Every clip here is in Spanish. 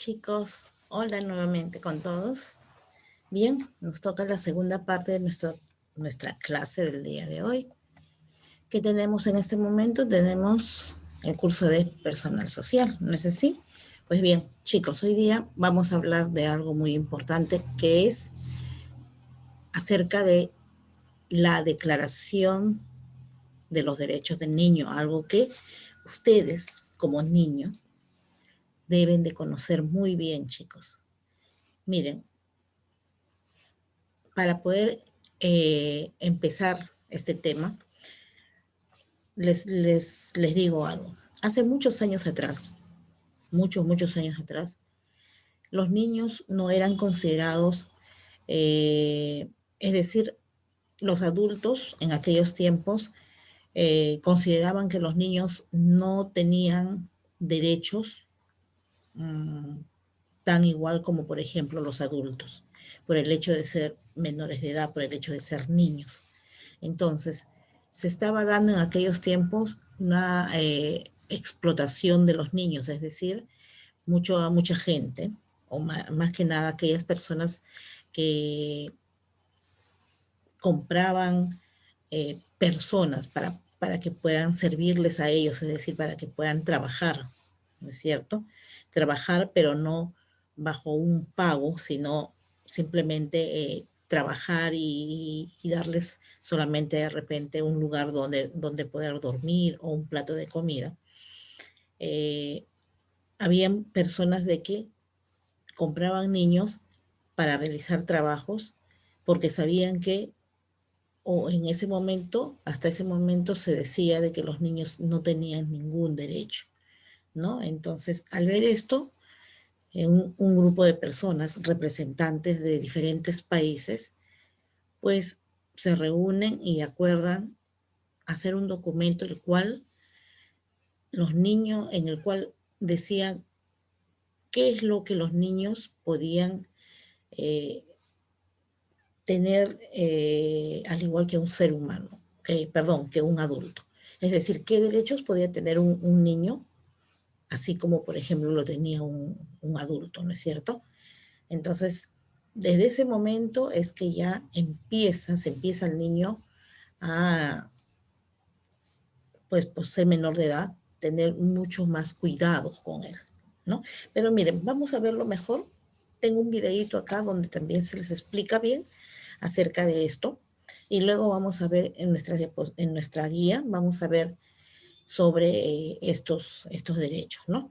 chicos, hola nuevamente con todos. Bien, nos toca la segunda parte de nuestra clase del día de hoy. ¿Qué tenemos en este momento? Tenemos el curso de personal social, ¿no es así? Pues bien, chicos, hoy día vamos a hablar de algo muy importante que es acerca de la Declaración de los Derechos del Niño, algo que ustedes como niños deben de conocer muy bien, chicos. Miren, para poder empezar este tema, les digo algo. Hace muchos años atrás, muchos años atrás, los niños no eran considerados, es decir, los adultos en aquellos tiempos consideraban que los niños no tenían derechos mmm, tan igual como, por ejemplo, los adultos, por el hecho de ser menores de edad, por el hecho de ser niños. Entonces, se estaba dando en aquellos tiempos una explotación de los niños, es decir, mucha gente, o más que nada aquellas personas que compraban personas para que puedan servirles a ellos, es decir, para que puedan trabajar, ¿no es cierto? Trabajar, pero no bajo un pago, sino simplemente trabajar y darles solamente de repente un lugar donde poder dormir o un plato de comida. Eh, Habían personas de que compraban niños para realizar trabajos porque sabían que o en ese momento, hasta ese momento se decía de que los niños no tenían ningún derecho, ¿no? Entonces, al ver esto, un grupo de personas, representantes de diferentes países, pues se reúnen y acuerdan hacer un documento en el cual decían qué es lo que los niños podían eh, tener al igual que un ser humano, perdón, que un adulto. Es decir, qué derechos podía tener un niño, así como por ejemplo lo tenía un adulto, ¿no es cierto? Entonces, desde ese momento es que ya se empieza el niño a, pues por ser menor de edad, tener muchos más cuidados con él, ¿no? Pero miren, vamos a verlo mejor. Tengo un videíto acá donde también se les explica bien acerca de esto. Y luego vamos a ver en nuestra guía, vamos a ver sobre estos derechos, ¿no?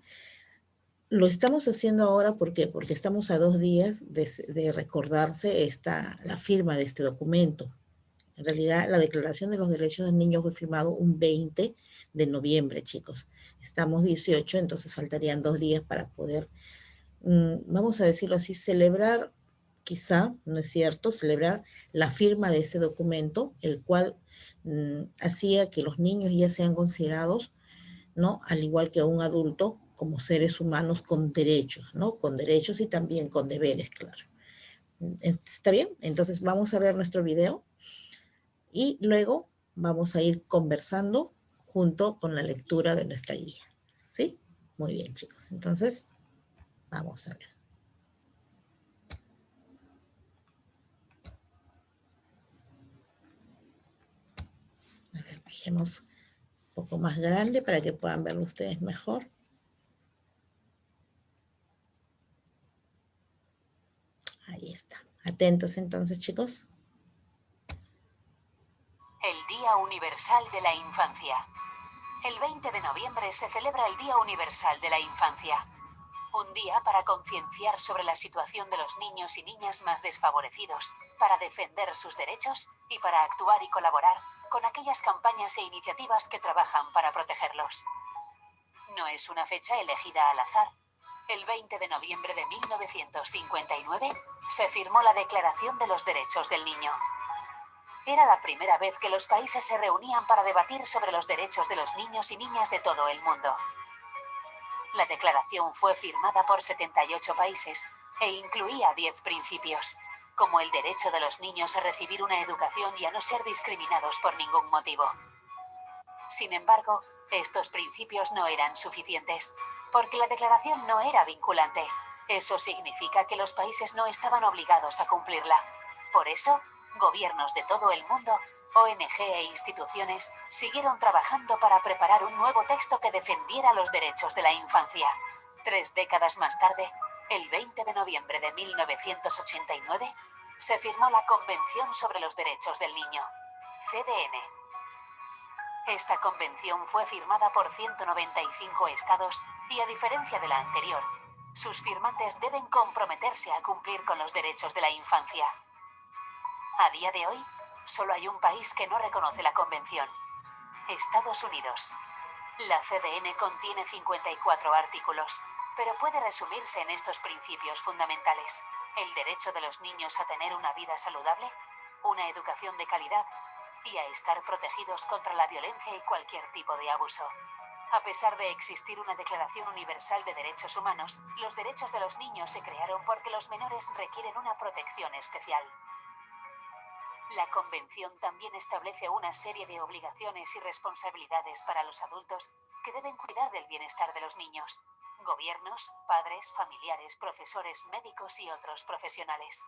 Lo estamos haciendo ahora porque estamos a 2 días de recordarse la firma de este documento. En realidad, la Declaración de los Derechos del Niño fue firmado un 20 de noviembre, chicos. Estamos 18, entonces faltarían 2 días para poder, vamos a decirlo así, celebrar, quizá, ¿no es cierto?, celebrar la firma de ese documento, el cual hacía que los niños ya sean considerados, ¿no?, al igual que un adulto, como seres humanos con derechos, ¿no?, con derechos y también con deberes, claro. ¿Está bien? Entonces vamos a ver nuestro video y luego vamos a ir conversando junto con la lectura de nuestra guía. ¿Sí? Muy bien, chicos. Entonces, vamos a ver. A ver, dejemos un poco más grande para que puedan verlo ustedes mejor. Ahí está. Atentos entonces, chicos. El Día Universal de la Infancia. El 20 de noviembre se celebra el Día Universal de la Infancia. Un día para concienciar sobre la situación de los niños y niñas más desfavorecidos, para defender sus derechos y para actuar y colaborar con aquellas campañas e iniciativas que trabajan para protegerlos. No es una fecha elegida al azar. El 20 de noviembre de 1959 se firmó la Declaración de los Derechos del Niño. Era la primera vez que los países se reunían para debatir sobre los derechos de los niños y niñas de todo el mundo. La declaración fue firmada por 78 países e incluía 10 principios, como el derecho de los niños a recibir una educación y a no ser discriminados por ningún motivo. Sin embargo, estos principios no eran suficientes, porque la declaración no era vinculante. Eso significa que los países no estaban obligados a cumplirla. Por eso, gobiernos de todo el mundo, ONG e instituciones siguieron trabajando para preparar un nuevo texto que defendiera los derechos de la infancia. 3 décadas más tarde, el 20 de noviembre de 1989, se firmó la Convención sobre los Derechos del Niño, CDN. Esta convención fue firmada por 195 estados y, a diferencia de la anterior, sus firmantes deben comprometerse a cumplir con los derechos de la infancia. A día de hoy, solo hay un país que no reconoce la convención: Estados Unidos. La CDN contiene 54 artículos, pero puede resumirse en estos principios fundamentales: el derecho de los niños a tener una vida saludable, una educación de calidad y a estar protegidos contra la violencia y cualquier tipo de abuso. A pesar de existir una Declaración Universal de Derechos Humanos, los derechos de los niños se crearon porque los menores requieren una protección especial. La Convención también establece una serie de obligaciones y responsabilidades para los adultos que deben cuidar del bienestar de los niños: gobiernos, padres, familiares, profesores, médicos y otros profesionales.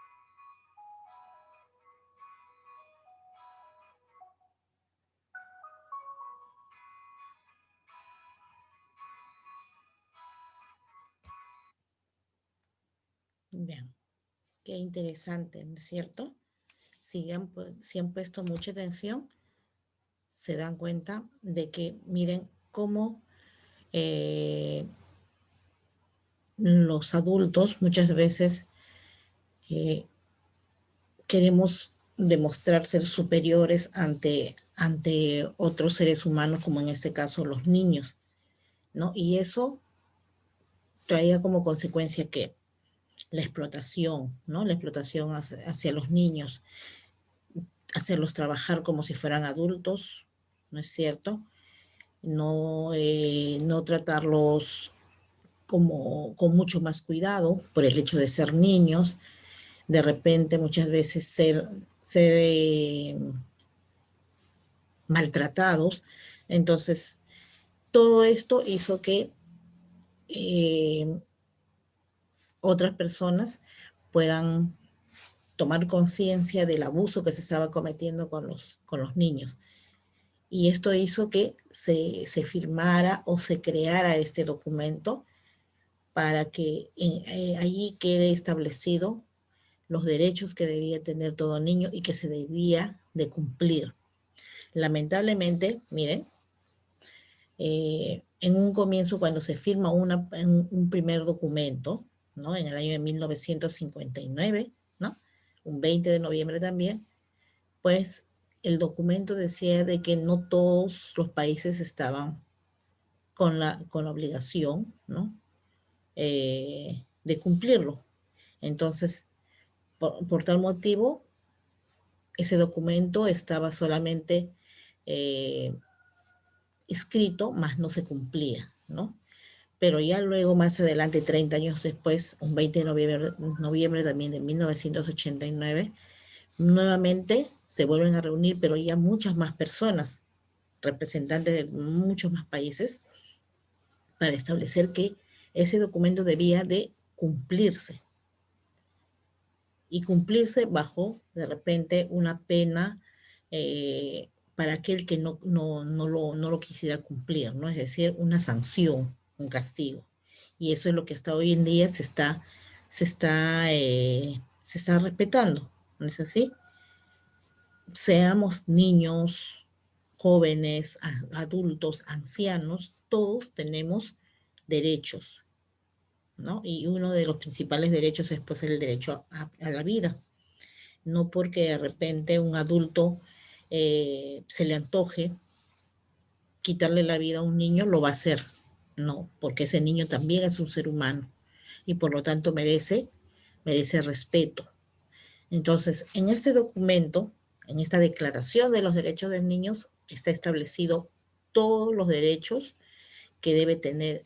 Bien, qué interesante, ¿no es cierto? Si han puesto mucha atención, se dan cuenta de que miren cómo los adultos muchas veces eh, queremos demostrar ser superiores ante otros seres humanos, como en este caso los niños, ¿no? Y eso traía como consecuencia que la explotación, ¿no? La explotación hacia los niños, hacerlos trabajar como si fueran adultos, ¿no es cierto? No tratarlos como con mucho más cuidado por el hecho de ser niños, de repente muchas veces ser maltratados. Entonces, todo esto hizo que eh, otras personas puedan tomar conciencia del abuso que se estaba cometiendo con los niños. Y esto hizo que se firmara o se creara este documento para que allí quede establecido los derechos que debía tener todo niño y que se debía de cumplir. Lamentablemente, miren, en un comienzo, cuando se firma un primer documento, ¿no? En el año de 1959, ¿no? Un 20 de noviembre también, pues el documento decía de que no todos los países estaban con la obligación, ¿no? De cumplirlo. Entonces, por tal motivo, ese documento estaba solamente eh, escrito, más no se cumplía, ¿no? Pero ya luego, más adelante, 30 años después, un 20 de noviembre también de 1989, nuevamente se vuelven a reunir, pero ya muchas más personas, representantes de muchos más países, para establecer que ese documento debía de cumplirse, y cumplirse bajo de repente una pena para aquel que no lo quisiera cumplir, ¿no? Es decir, una sanción, un castigo. Y eso es lo que hasta hoy en día se está respetando, ¿no es así? Seamos niños, jóvenes, adultos, ancianos, todos tenemos derechos, ¿no? Y uno de los principales derechos es pues el derecho a la vida. No porque de repente un adulto se le antoje quitarle la vida a un niño, lo va a hacer. No, porque ese niño también es un ser humano y por lo tanto merece respeto. Entonces, en este documento, en esta Declaración de los Derechos de Niños, está establecido todos los derechos que debe tener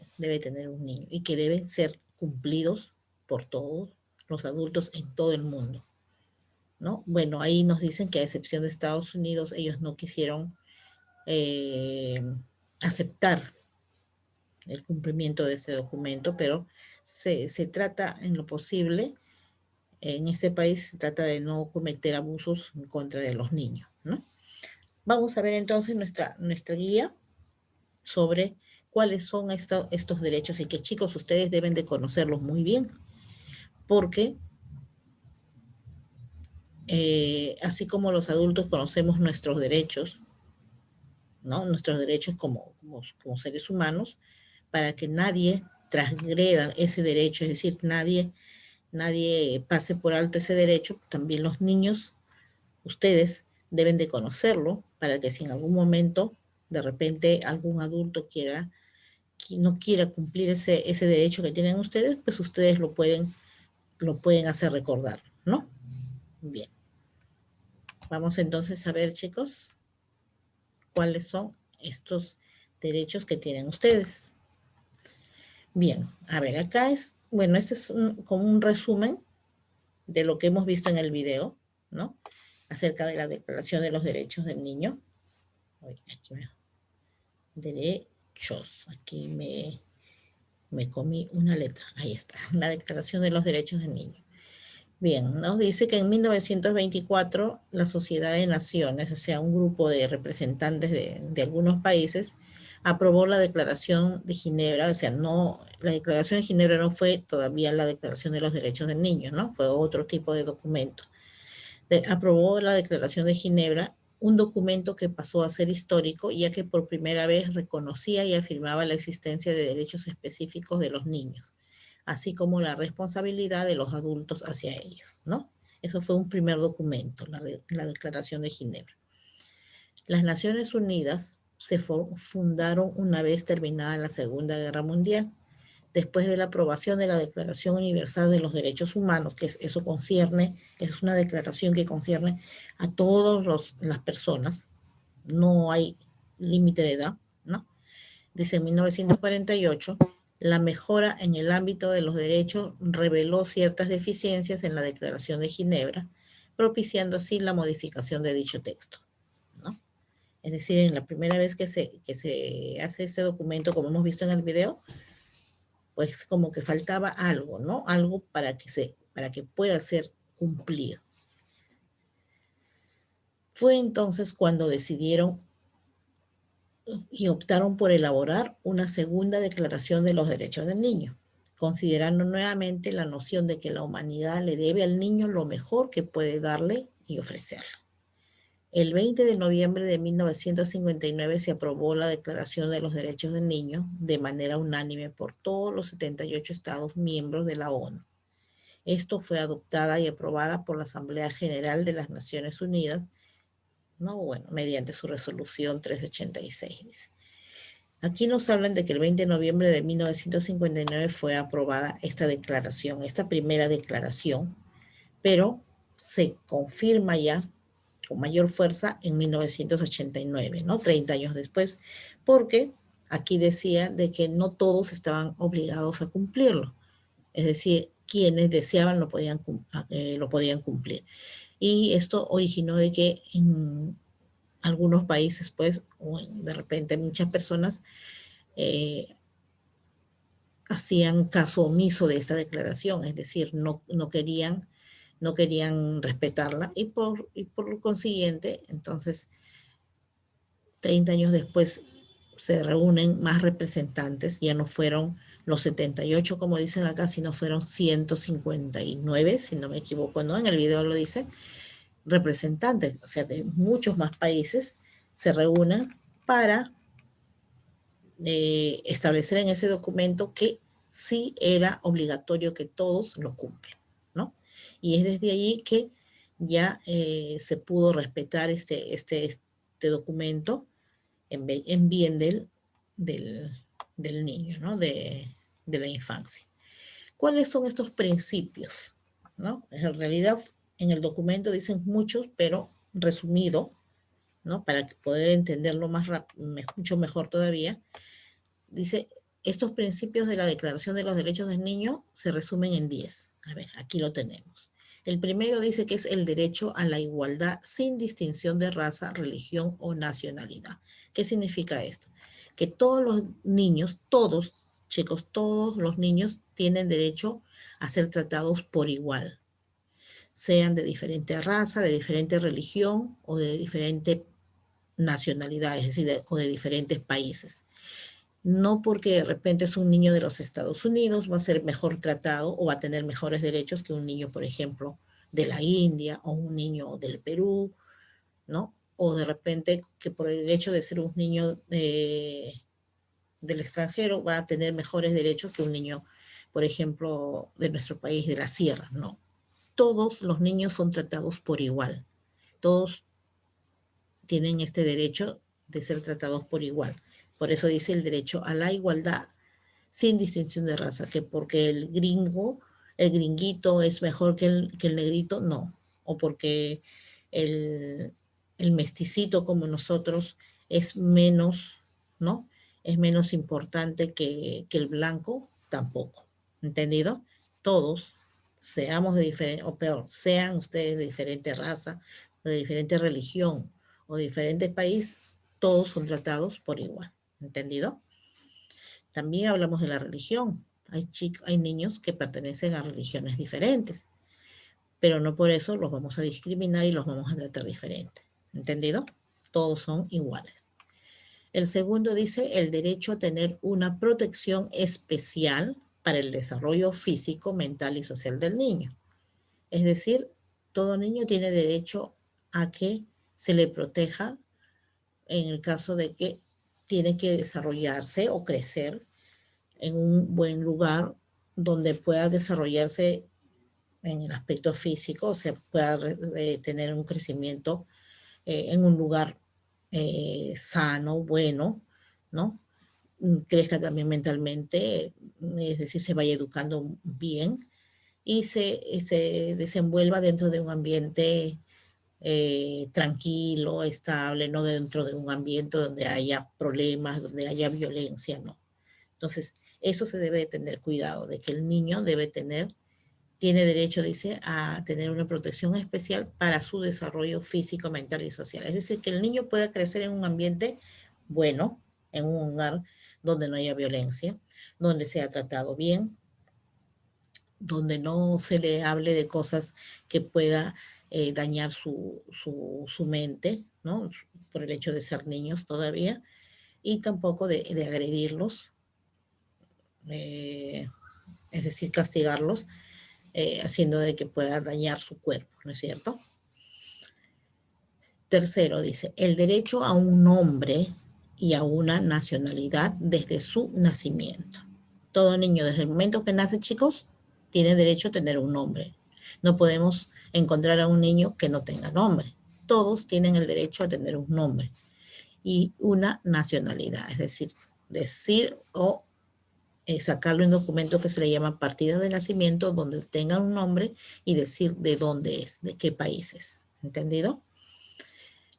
un niño y que deben ser cumplidos por todos los adultos en todo el mundo, ¿no? Bueno, ahí nos dicen que a excepción de Estados Unidos, ellos no quisieron eh, aceptar el cumplimiento de este documento, pero se trata en lo posible, en este país se trata de no cometer abusos en contra de los niños, ¿no? Vamos a ver entonces nuestra guía sobre cuáles son estos derechos y que, chicos, ustedes deben de conocerlos muy bien, porque así como los adultos conocemos nuestros derechos, ¿no? Nuestros derechos como seres humanos, para que nadie transgreda ese derecho, es decir, nadie pase por alto ese derecho. También los niños, ustedes deben de conocerlo para que si en algún momento de repente algún adulto no quiera cumplir ese derecho que tienen ustedes, pues ustedes lo pueden hacer recordar, ¿no? Bien. Vamos entonces a ver, chicos, cuáles son estos derechos que tienen ustedes. Bien, a ver, acá bueno, este es como un resumen de lo que hemos visto en el video, ¿no? Acerca de la Declaración de los Derechos del Niño. Derechos, aquí me comí una letra, ahí está, la Declaración de los Derechos del Niño. Bien, nos dice que en 1924 la Sociedad de Naciones, o sea, un grupo de representantes de algunos países, aprobó la Declaración de Ginebra, o sea, la Declaración de Ginebra no fue todavía la Declaración de los Derechos del Niño, ¿no? Fue otro tipo de documento. Aprobó la Declaración de Ginebra, un documento que pasó a ser histórico, ya que por primera vez reconocía y afirmaba la existencia de derechos específicos de los niños, así como la responsabilidad de los adultos hacia ellos, ¿no? Eso fue un primer documento, la Declaración de Ginebra. Las Naciones Unidas se fundaron una vez terminada la Segunda Guerra Mundial, después de la aprobación de la Declaración Universal de los Derechos Humanos, que eso concierne, es una declaración que concierne a todas las personas, no hay límite de edad, ¿no? Dice en 1948, la mejora en el ámbito de los derechos reveló ciertas deficiencias en la Declaración de Ginebra, propiciando así la modificación de dicho texto, ¿no? Es decir, en la primera vez que se hace este documento, como hemos visto en el video, pues como que faltaba algo, ¿no? Algo para que pueda ser cumplido. Fue entonces cuando decidieron y optaron por elaborar una segunda declaración de los derechos del niño, considerando nuevamente la noción de que la humanidad le debe al niño lo mejor que puede darle y ofrecerle. El 20 de noviembre de 1959 se aprobó la Declaración de los Derechos del Niño de manera unánime por todos los 78 Estados miembros de la ONU. Esto fue adoptada y aprobada por la Asamblea General de las Naciones Unidas, ¿no? Bueno, mediante su resolución 386, dice. Aquí nos hablan de que el 20 de noviembre de 1959 fue aprobada esta declaración, esta primera declaración, pero se confirma ya con mayor fuerza en 1989, ¿no? 30 años después, porque aquí decía de que no todos estaban obligados a cumplirlo. Es decir, quienes deseaban lo podían cumplir. Y esto originó de que en algunos países, pues, o de repente muchas personas hacían caso omiso de esta declaración, es decir, no querían respetarla y por consiguiente, entonces, 30 años después se reúnen más representantes, ya no fueron los 78, como dicen acá, sino fueron 159, si no me equivoco, ¿no? En el video lo dice, representantes, o sea, de muchos más países se reúnen para establecer en ese documento que sí era obligatorio que todos lo cumplan, ¿no? Y es desde allí que ya se pudo respetar este documento en bien del niño, ¿no? De la infancia. ¿Cuáles son estos principios? ¿No? En realidad, en el documento dicen muchos, pero resumido, ¿no? Para poder entenderlo mucho mejor todavía, dice, estos principios de la Declaración de los Derechos del Niño se resumen en 10. A ver, aquí lo tenemos. El primero dice que es el derecho a la igualdad sin distinción de raza, religión o nacionalidad. ¿Qué significa esto? Que todos los niños, todos Chicos, todos los niños tienen derecho a ser tratados por igual, sean de diferente raza, de diferente religión o de diferente nacionalidad, es decir, o de diferentes países. No porque de repente es un niño de los Estados Unidos va a ser mejor tratado o va a tener mejores derechos que un niño, por ejemplo, de la India o un niño del Perú, ¿no? O de repente que por el hecho de ser un niño del extranjero va a tener mejores derechos que un niño, por ejemplo, de nuestro país, de la sierra, no. Todos los niños son tratados por igual. Todos tienen este derecho de ser tratados por igual. Por eso dice el derecho a la igualdad sin distinción de raza, que porque el gringo, el gringuito es mejor que el negrito, no. O porque el, el mesticito como nosotros es menos, ¿no? Es menos importante que el blanco, tampoco. ¿Entendido? Todos, seamos de diferente, o peor, sean ustedes de diferente raza, de diferente religión o de diferente país, todos son tratados por igual. ¿Entendido? También hablamos de la religión. Hay niños que pertenecen a religiones diferentes, pero no por eso los vamos a discriminar y los vamos a tratar diferente. ¿Entendido? Todos son iguales. El segundo dice el derecho a tener una protección especial para el desarrollo físico, mental y social del niño. Es decir, todo niño tiene derecho a que se le proteja en el caso de que tiene que desarrollarse o crecer en un buen lugar donde pueda desarrollarse en el aspecto físico, o sea, pueda tener un crecimiento en un lugar sano, bueno, ¿no? Crezca también mentalmente, es decir, se vaya educando bien y se desenvuelva dentro de un ambiente tranquilo, estable, no dentro de un ambiente donde haya problemas, donde haya violencia, no. Entonces, eso se debe de tener cuidado, de que el niño tiene derecho, dice, a tener una protección especial para su desarrollo físico, mental y social. Es decir, que el niño pueda crecer en un ambiente bueno, en un hogar donde no haya violencia, donde sea tratado bien, donde no se le hable de cosas que pueda dañar su mente, ¿no? Por el hecho de ser niños todavía, y tampoco de agredirlos, eh, es decir, castigarlos, haciendo de que pueda dañar su cuerpo, ¿no es cierto? Tercero, dice, el derecho a un nombre y a una nacionalidad desde su nacimiento. Todo niño, desde el momento que nace, chicos, tiene derecho a tener un nombre. No podemos encontrar a un niño que no tenga nombre. Todos tienen el derecho a tener un nombre y una nacionalidad, es decir o sacarle un documento que se le llama partida de nacimiento, donde tenga un nombre y decir de dónde es, de qué país es. ¿Entendido?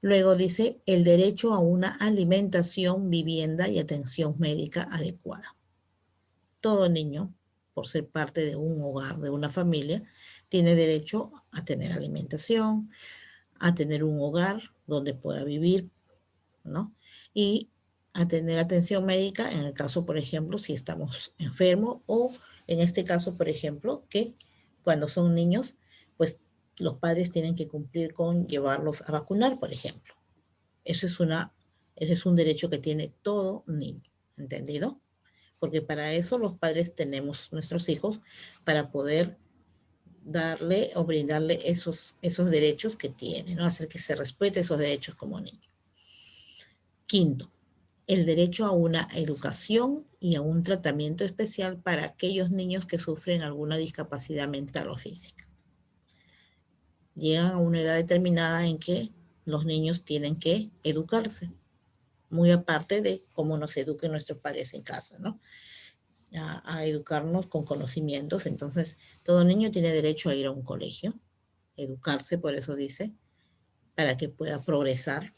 Luego dice el derecho a una alimentación, vivienda y atención médica adecuada. Todo niño, por ser parte de un hogar, de una familia, tiene derecho a tener alimentación, a tener un hogar donde pueda vivir, ¿no? Y a tener atención médica en el caso, por ejemplo, si estamos enfermos o en este caso, por ejemplo, que cuando son niños, pues los padres tienen que cumplir con llevarlos a vacunar, por ejemplo. Eso es, ese es un derecho que tiene todo niño, ¿entendido? Porque para eso los padres tenemos nuestros hijos, para poder darle o brindarle esos derechos que tiene, ¿no? Hacer que se respete esos derechos como niño. Quinto, el derecho a una educación y a un tratamiento especial para aquellos niños que sufren alguna discapacidad mental o física. Llegan a una edad determinada en que los niños tienen que educarse, muy aparte de cómo nos eduquen nuestros padres en casa, ¿no? A educarnos con conocimientos. Entonces, todo niño tiene derecho a ir a un colegio, educarse, por eso dice, para que pueda progresar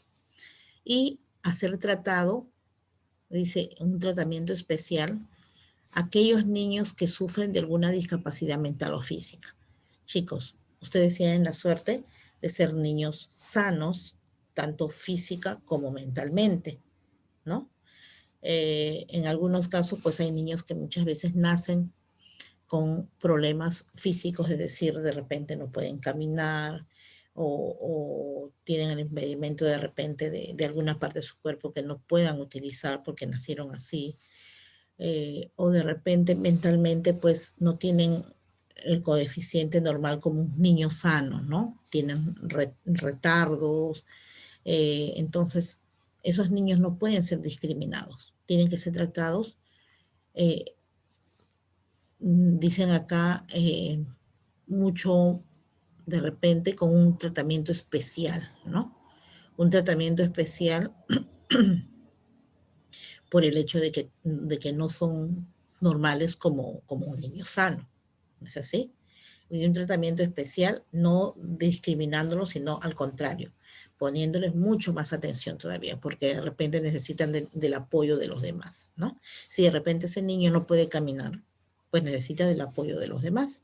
y a ser tratado, dice, un tratamiento especial a aquellos niños que sufren de alguna discapacidad mental o física. Chicos, ustedes tienen la suerte de ser niños sanos, tanto física como mentalmente, ¿no? En algunos casos, pues hay niños que muchas veces nacen con problemas físicos, es decir, de repente no pueden caminar o tienen el impedimento de repente de alguna parte de su cuerpo que no puedan utilizar porque nacieron así, o de repente mentalmente pues no tienen el coeficiente normal como un niño sano, ¿no? Tienen retardos, entonces esos niños no pueden ser discriminados, tienen que ser tratados, eh, dicen acá, mucho de repente con un tratamiento especial, ¿no? Un tratamiento especial por el hecho de que no son normales como un niño sano, ¿no es así? Y un tratamiento especial no discriminándolo, sino al contrario, poniéndoles mucho más atención todavía, porque de repente necesitan del apoyo de los demás, ¿no? Si de repente ese niño no puede caminar, pues necesita del apoyo de los demás.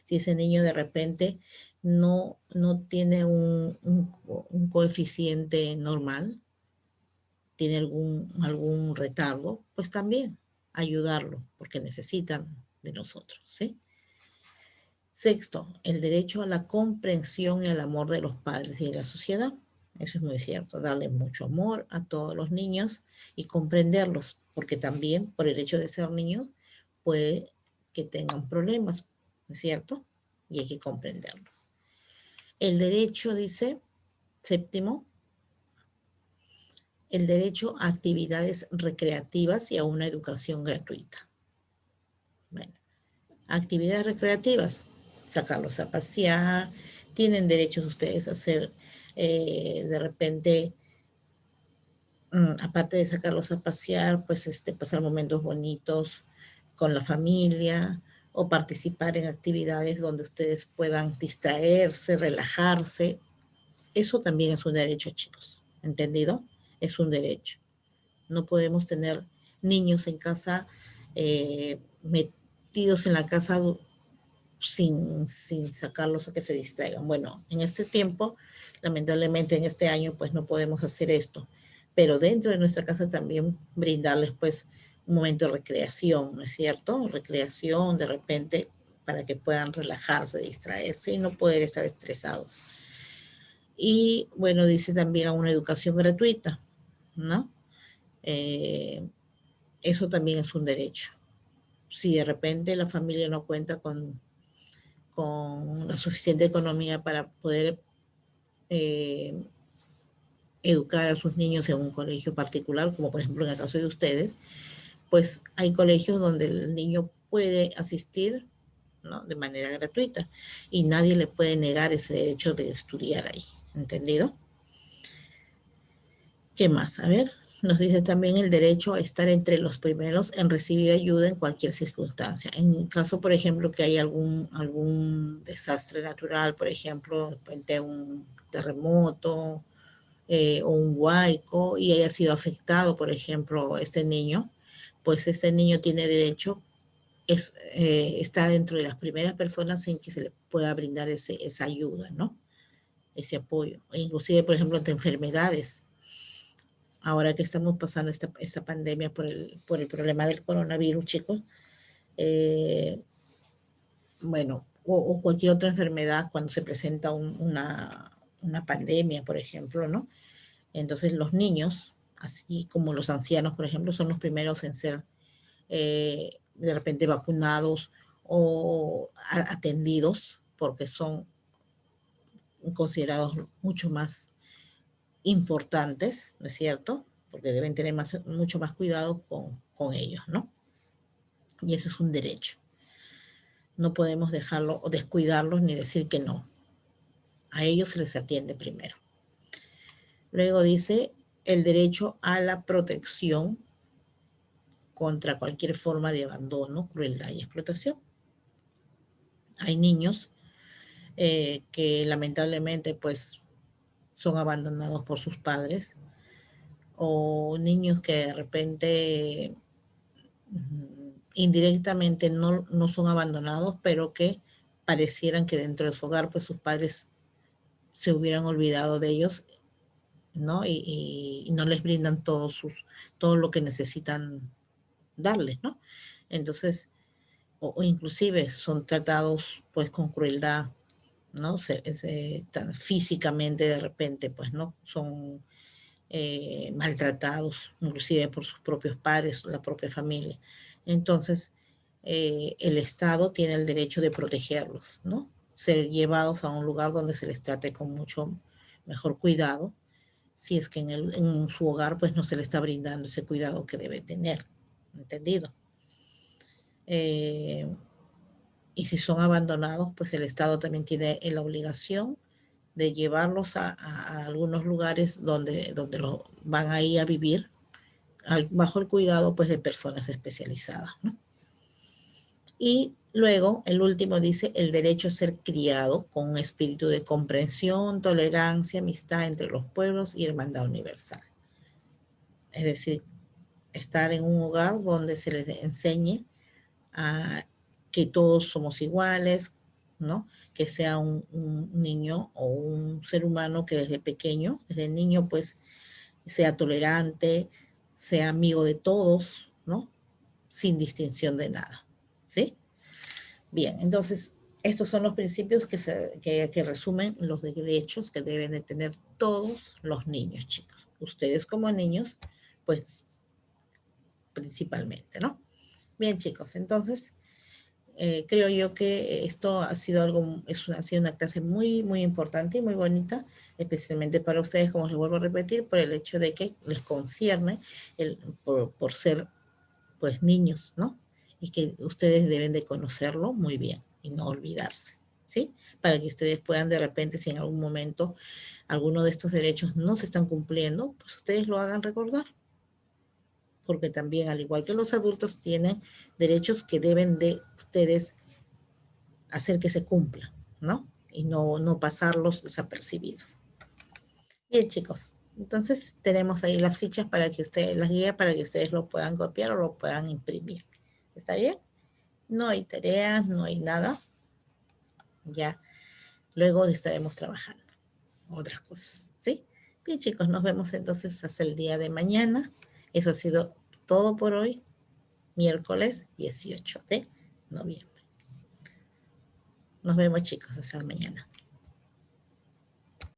Si ese niño de repente no tiene un coeficiente normal, tiene algún retardo, pues también ayudarlo, porque necesitan de nosotros, ¿sí? Sexto, el derecho a la comprensión y al amor de los padres y de la sociedad. Eso es muy cierto, darle mucho amor a todos los niños y comprenderlos, porque también por el hecho de ser niños puede que tengan problemas, ¿no es cierto? Y hay que comprenderlos. El derecho, dice, séptimo, el derecho a actividades recreativas y a una educación gratuita. Bueno, actividades recreativas, sacarlos a pasear, tienen derechos ustedes a hacer, de repente, aparte de sacarlos a pasear, pues pasar momentos bonitos con la familia o participar en actividades donde ustedes puedan distraerse, relajarse. Eso también es un derecho, chicos, ¿entendido? Es un derecho. No podemos tener niños en casa, metidos en la casa sin sacarlos a que se distraigan. Bueno, en este tiempo, lamentablemente en este año, pues no podemos hacer esto, pero dentro de nuestra casa también brindarles pues un momento de recreación, ¿no es cierto? Recreación de repente para que puedan relajarse, distraerse y no poder estar estresados. Y bueno, dice también a una educación gratuita, ¿no? Eh, Eso también es un derecho. Si de repente la familia no cuenta con la suficiente economía para poder eh, educar a sus niños en un colegio particular, como por ejemplo en el caso de ustedes, pues hay colegios donde el niño puede asistir, ¿no? De manera gratuita y nadie le puede negar ese derecho de estudiar ahí, ¿entendido? ¿Qué más? A ver, nos dice también el derecho a estar entre los primeros en recibir ayuda en cualquier circunstancia. En caso, por ejemplo, que hay algún desastre natural, por ejemplo, de repente un terremoto, o un huaico y haya sido afectado, por ejemplo, este niño, pues este niño tiene derecho, está dentro de las primeras personas en que se le pueda brindar esa ayuda, ¿no? Ese apoyo. E inclusive, por ejemplo, ante enfermedades. Ahora que estamos pasando esta pandemia por el problema del coronavirus, chicos, eh, bueno, o cualquier otra enfermedad cuando se presenta una pandemia, por ejemplo, ¿no? Entonces los niños, así como los ancianos, por ejemplo, son los primeros en ser de repente vacunados o atendidos porque son considerados mucho más importantes, ¿no es cierto? Porque deben tener mucho más cuidado con ellos, ¿no? Y eso es un derecho. No podemos dejarlo o descuidarlos ni decir que no. A ellos se les atiende primero. Luego dice el derecho a la protección contra cualquier forma de abandono, crueldad y explotación. Hay niños que lamentablemente pues son abandonados por sus padres o niños que de repente indirectamente no son abandonados, pero que parecieran que dentro de su hogar pues sus padres se hubieran olvidado de ellos ¿no? Y no les brindan todo lo que necesitan darles, ¿no? Entonces, o inclusive son tratados pues con crueldad, ¿no? Físicamente de repente, pues, ¿no? Son maltratados, inclusive por sus propios padres, la propia familia. Entonces, el Estado tiene el derecho de protegerlos, ¿no? Ser llevados a un lugar donde se les trate con mucho mejor cuidado, si es que en su hogar pues no se le está brindando ese cuidado que debe tener, ¿entendido? Eh, y si son abandonados, pues el Estado también tiene la obligación de llevarlos a algunos lugares donde lo van a ir a vivir bajo el cuidado pues de personas especializadas, ¿no? Y luego el último dice el derecho a ser criado con un espíritu de comprensión, tolerancia, amistad entre los pueblos y hermandad universal. Es decir, estar en un hogar donde se les enseñe a que todos somos iguales, ¿no? Que sea un niño o un ser humano que desde pequeño, desde niño, pues sea tolerante, sea amigo de todos, ¿no? Sin distinción de nada, ¿sí? Bien, entonces, estos son los principios que resumen los derechos que deben de tener todos los niños, chicos. Ustedes como niños, pues principalmente, ¿no? Bien, chicos, entonces creo yo que esto ha sido ha sido una clase muy, muy importante y muy bonita, especialmente para ustedes, como les vuelvo a repetir, por el hecho de que les concierne por ser, pues, niños, ¿no? Y que ustedes deben de conocerlo muy bien y no olvidarse, ¿sí? Para que ustedes puedan de repente, si en algún momento alguno de estos derechos no se están cumpliendo, pues ustedes lo hagan recordar, porque también, al igual que los adultos, tienen derechos que deben de ustedes hacer que se cumplan, ¿no? Y no pasarlos desapercibidos. Bien, chicos. Entonces tenemos ahí las fichas para que ustedes, las guías para que ustedes lo puedan copiar o lo puedan imprimir. ¿Está bien? No hay tareas, no hay nada. Ya luego estaremos trabajando otras cosas, ¿sí? Bien, chicos, nos vemos entonces hasta el día de mañana. Eso ha sido todo por hoy, miércoles 18 de noviembre. Nos vemos, chicos, hasta mañana.